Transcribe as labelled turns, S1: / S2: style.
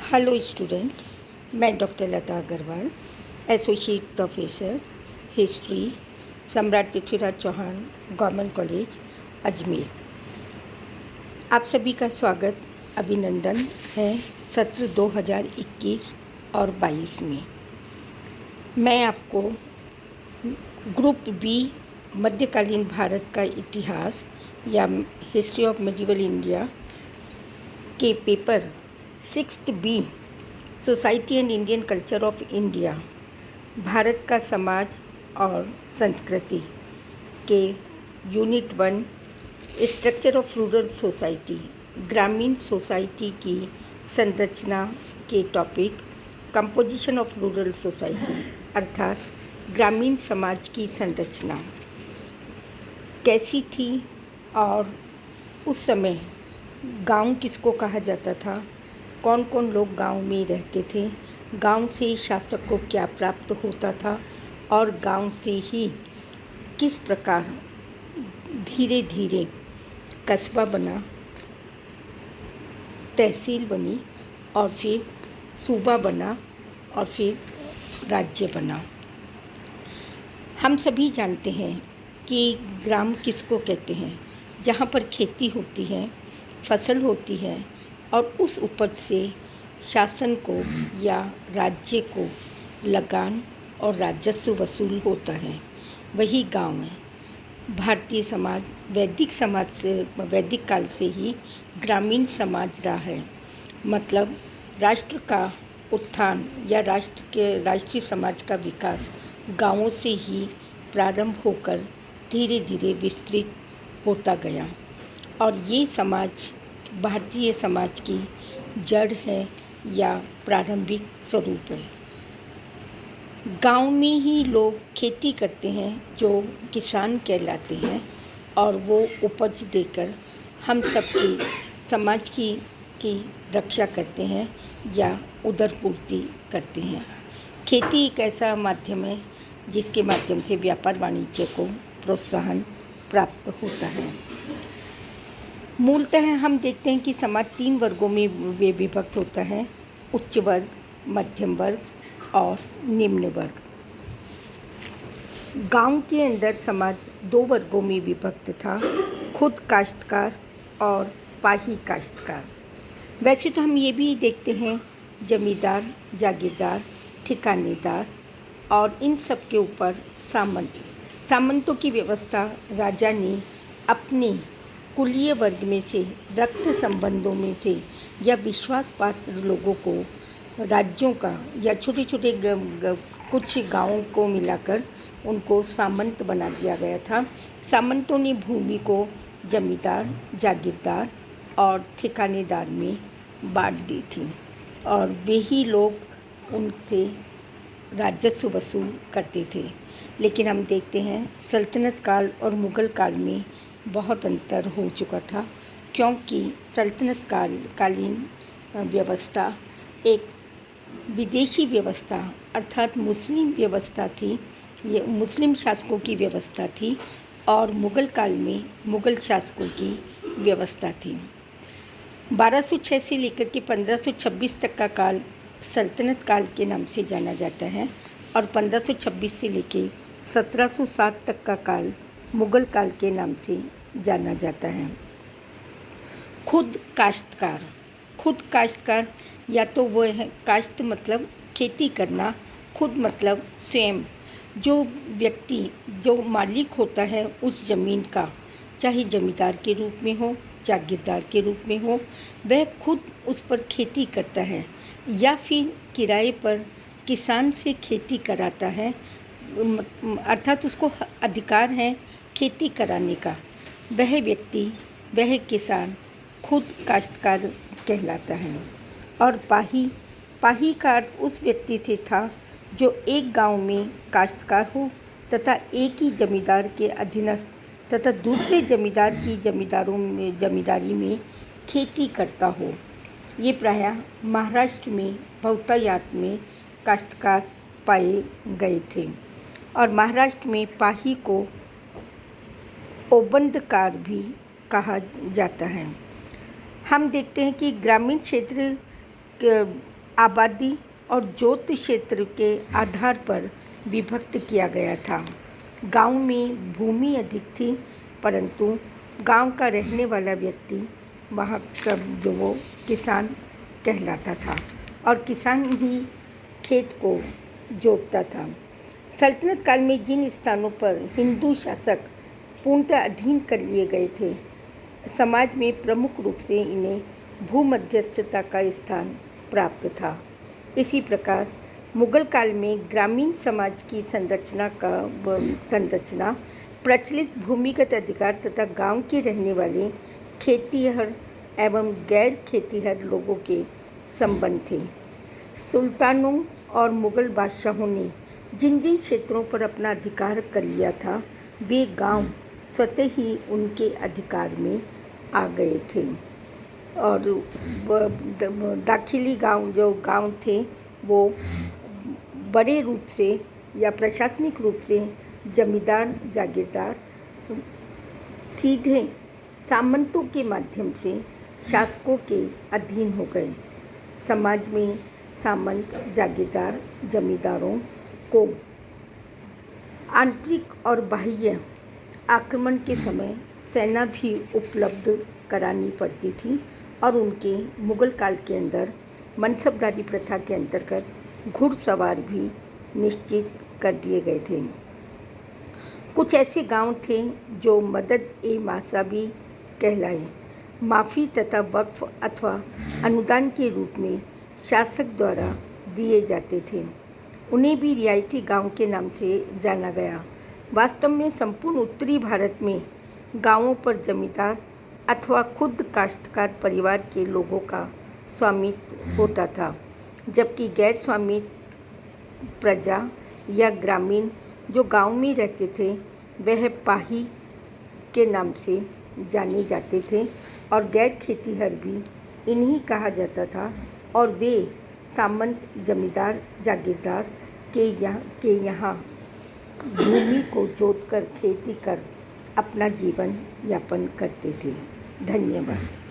S1: Hello student, मैं doctor लता Agarwal, associate professor history, सम्राट Prithviraj Chauhan government college Ajmer. आप सभी का स्वागत, अभिनंदन है सत्र 2021 और 22 में। मैं आपको ग्रुप बी मध्यकालीन भारत का इतिहास या हिस्ट्री ऑफ मेडिवल इंडिया के paper 6th B society and Indian culture of India, Bharat का समाज और संस्कृति के unit 1 structure of rural society, ग्रामीण सोसाइटी की संरचना के topic composition of rural society अर्थात ग्रामीण समाज की संरचना कैसी थी और उस समय गांव किसको कहा जाता था, कौन कौन लोग गांव में रहते थे, गांव से शासक को क्या प्राप्त होता था और गांव से ही किस प्रकार धीरे धीरे कस्बा बना, तहसील बनी और फिर सूबा बना और फिर राज्य बना। हम सभी जानते हैं कि ग्राम किसको कहते हैं, जहाँ पर खेती होती है, फसल होती है और उस उपज से शासन को या राज्य को लगान और राजस्व वसूल होता है, वही गांव है। भारतीय समाज वैदिक काल से ही ग्रामीण समाज रहा है। मतलब राष्ट्र का उत्थान या राष्ट्रीय समाज का विकास गांवों से ही प्रारंभ होकर धीरे धीरे विस्तृत होता गया और ये समाज भारतीय समाज की जड़ है या प्रारंभिक स्वरूप है। गांव में ही लोग खेती करते हैं जो किसान कहलाते हैं और वो उपज देकर हम सबकी समाज की रक्षा करते हैं या उदरपूर्ति करते हैं। खेती एक ऐसा माध्यम है जिसके माध्यम से व्यापार वाणिज्य को प्रोत्साहन प्राप्त होता है। मूलतः हम देखते हैं कि समाज 3 वर्गों में विभक्त होता है: उच्च वर्ग, मध्यम वर्ग और निम्न वर्ग। गांव के अंदर समाज 2 वर्गों में विभक्त था: खुद काश्तकार और पाही काश्तकार। वैसे तो हम ये भी देखते हैं जमींदार, जागीरदार, ठिकानेदार और इन सब के ऊपर सामंतों की व्यवस्था राजा ने अपने कुलीय वर्ग में से, रक्त संबंधों में से या विश्वास पात्र लोगों को राज्यों का या छोटे छोटे कुछ गांवों को मिलाकर उनको सामंत बना दिया गया था। सामंतों ने भूमि को जमींदार, जागीरदार और ठिकानेदार में बांट दी थी और वे ही लोग उनसे राजस्व वसूल करते थे। लेकिन हम देखते हैं सल्तनत काल और मुग़ल काल में बहुत अंतर हो चुका था, क्योंकि सल्तनत कालीन व्यवस्था एक विदेशी व्यवस्था अर्थात मुस्लिम व्यवस्था थी, ये मुस्लिम शासकों की व्यवस्था थी और मुग़ल काल में मुग़ल शासकों की व्यवस्था थी। 1206 से लेकर के 1526 तक का काल सल्तनत काल के नाम से जाना जाता है और 1526 से लेकर 1707 तक का काल मुग़ल काल के नाम से जाना जाता है। खुद काश्तकार या तो वो है, काश्त मतलब खेती करना, खुद मतलब स्वयं। जो व्यक्ति जो मालिक होता है उस ज़मीन का, चाहे जमींदार के रूप में हो, जागीरदार के रूप में हो, वह खुद उस पर खेती करता है या फिर किराए पर किसान से खेती कराता है, अर्थात उसको अधिकार है खेती कराने का। वह व्यक्ति, वह किसान खुद काश्तकार कहलाता है। और पाही का अर्थ उस व्यक्ति से था जो एक गांव में काश्तकार हो तथा एक ही जमींदार के अधीनस्थ तथा दूसरे जमींदार की जमींदारी में खेती करता हो। ये प्रायः महाराष्ट्र में बहुतायत में काश्तकार पाए गए थे और महाराष्ट्र में पाही को ओबंदकार भी कहा जाता है। हम देखते हैं कि ग्रामीण क्षेत्र आबादी और जोत क्षेत्र के आधार पर विभक्त किया गया था। गांव में भूमि अधिक थी, परंतु गांव का रहने वाला व्यक्ति वहाँ का जो वो किसान कहलाता था और किसान ही खेत को जोतता था। सल्तनत काल में जिन स्थानों पर हिंदू शासक पूर्णतः अधीन कर लिए गए थे, समाज में प्रमुख रूप से इन्हें भूमध्यस्थता का स्थान प्राप्त था। इसी प्रकार मुगल काल में ग्रामीण समाज की संरचना प्रचलित भूमिगत अधिकार तथा गांव के रहने वाले खेतीहर एवं गैर खेतीहर लोगों के संबंध थे। सुल्तानों और मुगल बादशाहों ने जिन जिन क्षेत्रों पर अपना अधिकार कर लिया था, वे गांव स्वतः ही उनके अधिकार में आ गए थे और दाखिली गांव जो गांव थे वो बड़े रूप से या प्रशासनिक रूप से जमींदार जागीरदार सीधे सामंतों के माध्यम से शासकों के अधीन हो गए। समाज में सामंत जागीरदार जमींदारों को आंतरिक और बाह्य आक्रमण के समय सेना भी उपलब्ध करानी पड़ती थी और उनके मुगल काल के अंदर मनसबदारी प्रथा के अंतर्गत घुड़सवार भी निश्चित कर दिए गए थे। कुछ ऐसे गांव थे जो मदद ए मासाबी कहलाए, माफ़ी तथा वक्फ अथवा अनुदान के रूप में शासक द्वारा दिए जाते थे। उन्हें भी रियायती गांव के नाम से जाना गया। वास्तव में संपूर्ण उत्तरी भारत में गांवों पर जमींदार अथवा खुद काश्तकार परिवार के लोगों का स्वामित्व होता था, जबकि गैर स्वामित्व प्रजा या ग्रामीण जो गांव में रहते थे वह पाही के नाम से जाने जाते थे और गैर खेतीहर भी इन्हीं कहा जाता था और वे सामंत जमींदार जागीरदार के यहाँ भूमि को जोतकर खेती कर अपना जीवन यापन करते थे। धन्यवाद।